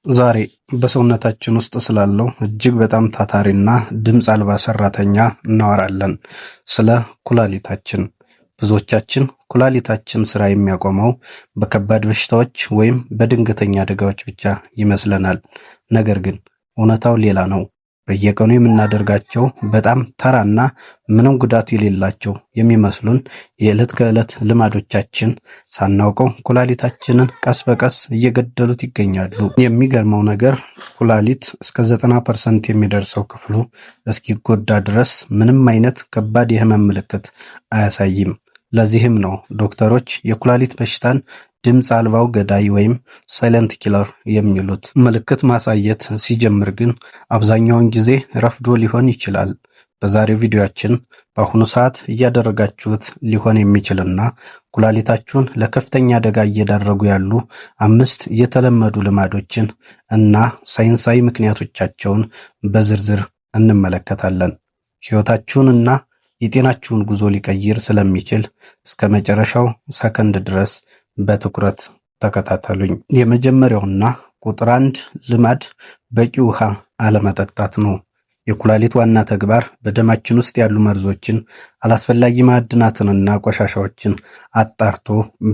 ዛሬ በሰውነታችን ውስጥ ስላለው እጅግ በጣም ታታሪና ድምፅ አልባ ሰራተኛ እናወራለን። ስለ ኩላሊታችን። ብዙዎቻችን ኩላሊታችን ስራ የሚያቆመው በከባድ በሽታዎች ወይም በድንገተኛ አደጋዎች ብቻ ይመስለናል። ነገር ግን እውነታው ሌላ ነው። በየቀኑ የምናደርጋቸው በጣም ተራና ምንም ጉዳት የሌላቸው የሚመስሉን የዕለት ከዕለት ልማዶቻችን ሳናውቀው ኩላሊታችንን ቀስ በቀስ እየገደሉት ይገኛሉ። የሚገርመው ነገር ኩላሊት እስከ 90% የሚደርሰው ክፍሉ እስኪጎዳ ድረስ ምንም አይነት ከባድ የህመም ምልክት አያሳይም። ለዚህም ነው ዶክተሮች የኩላሊት በሽታን ድምፅ አልባው ገዳይ ወይም ሳይለንት ኪለር የሚሉት። ምልክት ማሳየት ሲጀምር ግን አብዛኛውን ጊዜ ረፍዶ ሊሆን ይችላል። በዛሬው ቪዲዮአችን በአሁኑ ሰዓት እያደረጋችሁት ሊሆን የሚችልና ኩላሊታችሁን ለከፍተኛ አደጋ እየዳረጉ ያሉ 5 የተለመዱ ልማዶችን እና ሳይንሳዊ ምክንያቶቻቸውን በዝርዝር እንመለከታለን። ሕይወታችሁንና የጤናችሁን ጉዞ ሊቀይር ስለሚችል እስከ መጨረሻው ሰከንድ ድረስ በትኩረት ተከታተሉኝ። የመጀመሪያውና ቁጥር 1 ልማድ በቂ ውሃ አለመጠጣት ነው። የኩላሊት ዋና ተግባር በደማችን ውስጥ ያሉ መርዞችን፣ አላስፈላጊ ማዕድናትንና ቆሻሻዎችን አጣርቶ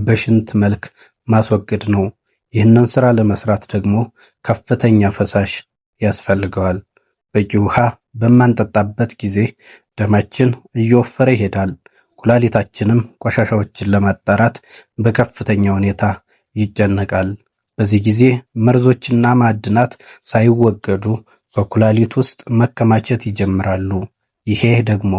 በሽንት መልክ ማስወገድ ነው። ይህንን ስራ ለመስራት ደግሞ ከፍተኛ ፈሳሽ ያስፈልገዋል። በቂ ውሃ በማንጠጣበት ጊዜ ደማችን እየወፈረ ይሄዳል። ኩላሊታችንም ቆሻሻዎችን ለማጣራት በከፍተኛ ሁኔታ ይጨነቃል። በዚህ ጊዜ መርዞችና ማዕድናት ሳይወገዱ በኩላሊት ውስጥ መከማቸት ይጀምራሉ። ይሄ ደግሞ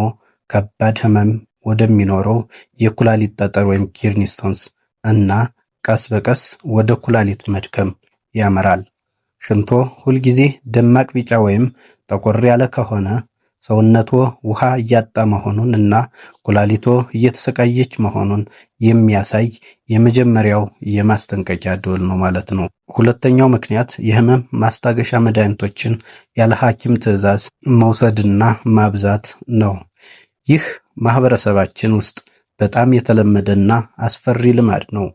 ከባድ ህመም ወደሚኖረው የኩላሊት ጠጠር ወይም ኪድኒ ስቶንስ እና ቀስ በቀስ ወደ ኩላሊት መድከም ያመራል። ሽንቶ ሁልጊዜ ደማቅ ቢጫ ወይም ጠቆር ያለ ከሆነ ሰውነቶ ውሃ እያጣ መሆኑን እና ኩላሊቶ እየተሰቃየች መሆኑን የሚያሳይ የመጀመሪያው የማስጠንቀቂያ ደወል ነው ማለት ነው። ሁለተኛው ምክንያት የህመም ማስታገሻ መድኃኒቶችን ያለ ሐኪም ትዕዛዝ መውሰድና ማብዛት ነው። ይህ ማህበረሰባችን ውስጥ በጣም የተለመደና አስፈሪ ልማድ ነው።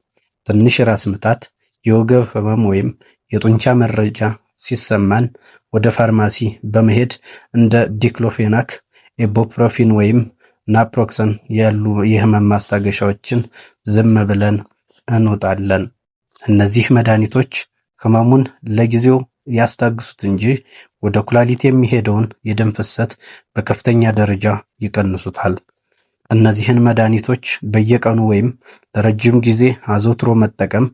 ትንሽ ራስ ምታት፣ የወገብ ህመም ወይም የጡንቻ መረጃ ሲሰማን ወደ ፋርማሲ በመሄድ እንደ ዲክሎፌናክ፣ ኢቡፕሮፊን ወይም ናፕሮክሰን ያሉ የህመም ማስታገሻዎችን ዝም ብለን እንውጣለን። እነዚህ መድኃኒቶች ህመሙን ለጊዜው ያስታግሱት እንጂ ወደ ኩላሊት የሚሄደውን የደም ፍሰት በከፍተኛ ደረጃ ይቀንሱታል። እነዚህን መድኃኒቶች በየቀኑ ወይም ለረጅም ጊዜ አዘውትሮ መጠቀም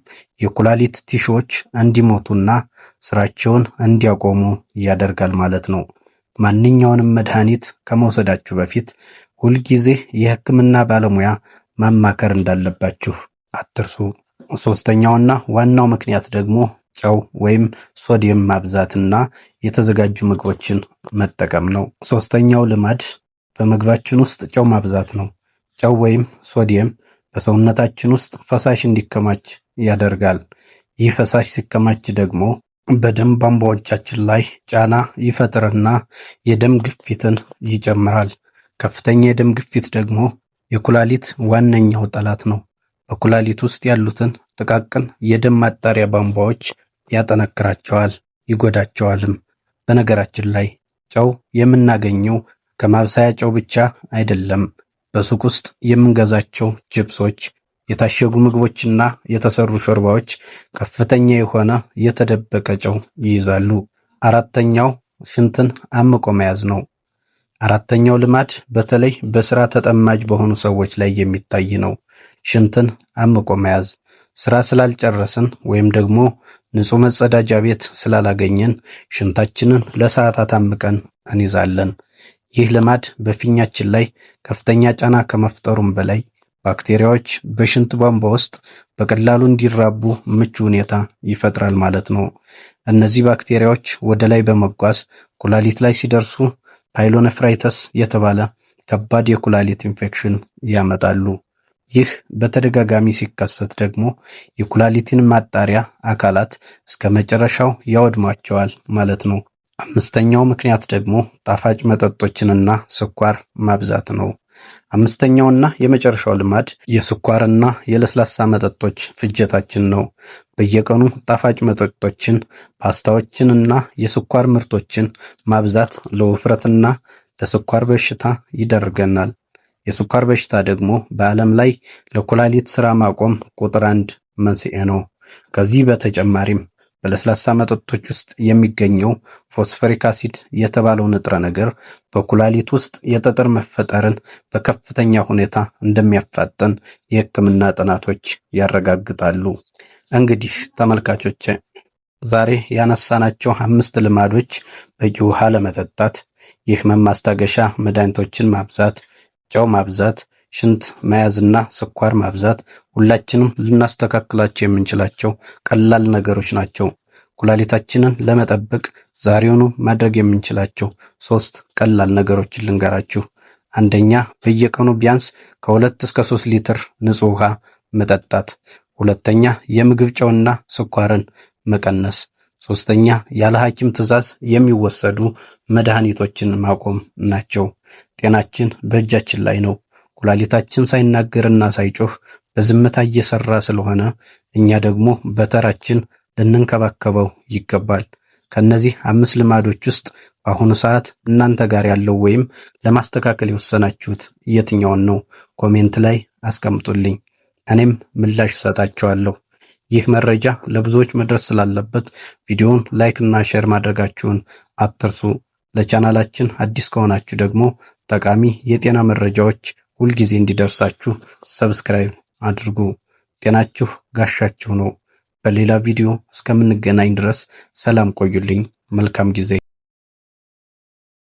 የኩላሊት ቲሾዎች እንዲሞቱና ስራቸውን እንዲያቆሙ ያደርጋል ማለት ነው። ማንኛውንም መድኃኒት ከመውሰዳችሁ በፊት ሁልጊዜ የህክምና ባለሙያ ማማከር እንዳለባችሁ አትርሱ። ሶስተኛውና ዋናው ምክንያት ደግሞ ጨው ወይም ሶዲየም ማብዛትና የተዘጋጁ ምግቦችን መጠቀም ነው። ሶስተኛው ልማድ በምግባችን ውስጥ ጨው ማብዛት ነው። ጨው ወይም ሶዲየም በሰውነታችን ውስጥ ፈሳሽ እንዲከማች ያደርጋል። ይህ ፈሳሽ ሲከማች ደግሞ በደም ቧንቧዎቻችን ላይ ጫና ይፈጥርና የደም ግፊትን ይጨምራል። ከፍተኛ የደም ግፊት ደግሞ የኩላሊት ዋነኛው ጠላት ነው። በኩላሊት ውስጥ ያሉትን ጥቃቅን የደም ማጣሪያ ቧንቧዎች ያጠነክራቸዋል፣ ይጎዳቸዋልም። በነገራችን ላይ ጨው የምናገኘው ከማብሰያ ጨው ብቻ አይደለም። በሱቅ ውስጥ የምንገዛቸው ቺፕሶች፣ የታሸጉ ምግቦችና የተሰሩ ሾርባዎች ከፍተኛ የሆነ የተደበቀ ጨው ይይዛሉ። አራተኛው ሽንትን አምቆ መያዝ ነው። አራተኛው ልማድ በተለይ በስራ ተጠማጅ በሆኑ ሰዎች ላይ የሚታይ ነው። ሽንትን አምቆ መያዝ። ስራ ስላልጨረስን ወይም ደግሞ ንጹህ መጸዳጃ ቤት ስላላገኘን ሽንታችንን ለሰዓታት አምቀን እንይዛለን። ይህ ልማድ በፊኛችን ላይ ከፍተኛ ጫና ከመፍጠሩም በላይ ባክቴሪያዎች በሽንት ቧንቧ ውስጥ በቀላሉ እንዲራቡ ምቹ ሁኔታ ይፈጥራል ማለት ነው። እነዚህ ባክቴሪያዎች ወደ ላይ በመጓዝ ኩላሊት ላይ ሲደርሱ ፓይሎኔፍራይተስ የተባለ ከባድ የኩላሊት ኢንፌክሽን ያመጣሉ። ይህ በተደጋጋሚ ሲከሰት ደግሞ የኩላሊትን ማጣሪያ አካላት እስከ መጨረሻው ያወድሟቸዋል ማለት ነው። አምስተኛው ምክንያት ደግሞ ጣፋጭ መጠጦችንና ስኳር ማብዛት ነው። አምስተኛውና የመጨረሻው ልማድ የስኳርና የለስላሳ መጠጦች ፍጀታችን ነው። በየቀኑ ጣፋጭ መጠጦችን፣ ፓስታዎችንና የስኳር ምርቶችን ማብዛት ለውፍረትና ለስኳር በሽታ ይዳርገናል። የስኳር በሽታ ደግሞ በዓለም ላይ ለኩላሊት ስራ ማቆም ቁጥር 1 መንስኤ ነው። ከዚህ በተጨማሪም በለስላሳ መጠጦች ውስጥ የሚገኘው ፎስፈሪክ አሲድ የተባለው ንጥረ ነገር በኩላሊት ውስጥ የጠጠር መፈጠርን በከፍተኛ ሁኔታ እንደሚያፋጥን የሕክምና ጥናቶች ያረጋግጣሉ። እንግዲህ ተመልካቾቼ ዛሬ ያነሳናቸው 5 ልማዶች በቂ ውሃ ለመጠጣት፣ የህመም ማስታገሻ መድኃኒቶችን ማብዛት፣ ጨው ማብዛት፣ ሽንት መያዝና ስኳር ማብዛት ሁላችንም ልናስተካክላቸው የምንችላቸው ቀላል ነገሮች ናቸው። ኩላሊታችንን ለመጠበቅ ዛሬውኑ ማድረግ የምንችላቸው 3 ቀላል ነገሮችን ልንገራችሁ። አንደኛ፣ በየቀኑ ቢያንስ ከ2 እስከ 3 ሊትር ንጹህ ውሃ መጠጣት። ሁለተኛ፣ የምግብ ጨውና ስኳርን መቀነስ። ሶስተኛ፣ ያለ ሐኪም ትዕዛዝ የሚወሰዱ መድኃኒቶችን ማቆም ናቸው። ጤናችን በእጃችን ላይ ነው። ኩላሊታችን ሳይናገርና ሳይጮህ በዝምታ እየሰራ ስለሆነ እኛ ደግሞ በተራችን ልንንከባከበው ይገባል። ከነዚህ 5 ልማዶች ውስጥ በአሁኑ ሰዓት እናንተ ጋር ያለው ወይም ለማስተካከል የወሰናችሁት የትኛውን ነው? ኮሜንት ላይ አስቀምጡልኝ። እኔም ምላሽ እሰጣቸዋለሁ። ይህ መረጃ ለብዙዎች መድረስ ስላለበት ቪዲዮውን ላይክ እና ሼር ማድረጋችሁን አትርሱ። ለቻናላችን አዲስ ከሆናችሁ ደግሞ ጠቃሚ የጤና መረጃዎች ሁልጊዜ እንዲደርሳችሁ ሰብስክራይብ አድርጉ። ጤናችሁ ጋሻችሁ ነው። በሌላ ቪዲዮ እስከምንገናኝ ድረስ ሰላም ቆዩልኝ። መልካም ጊዜ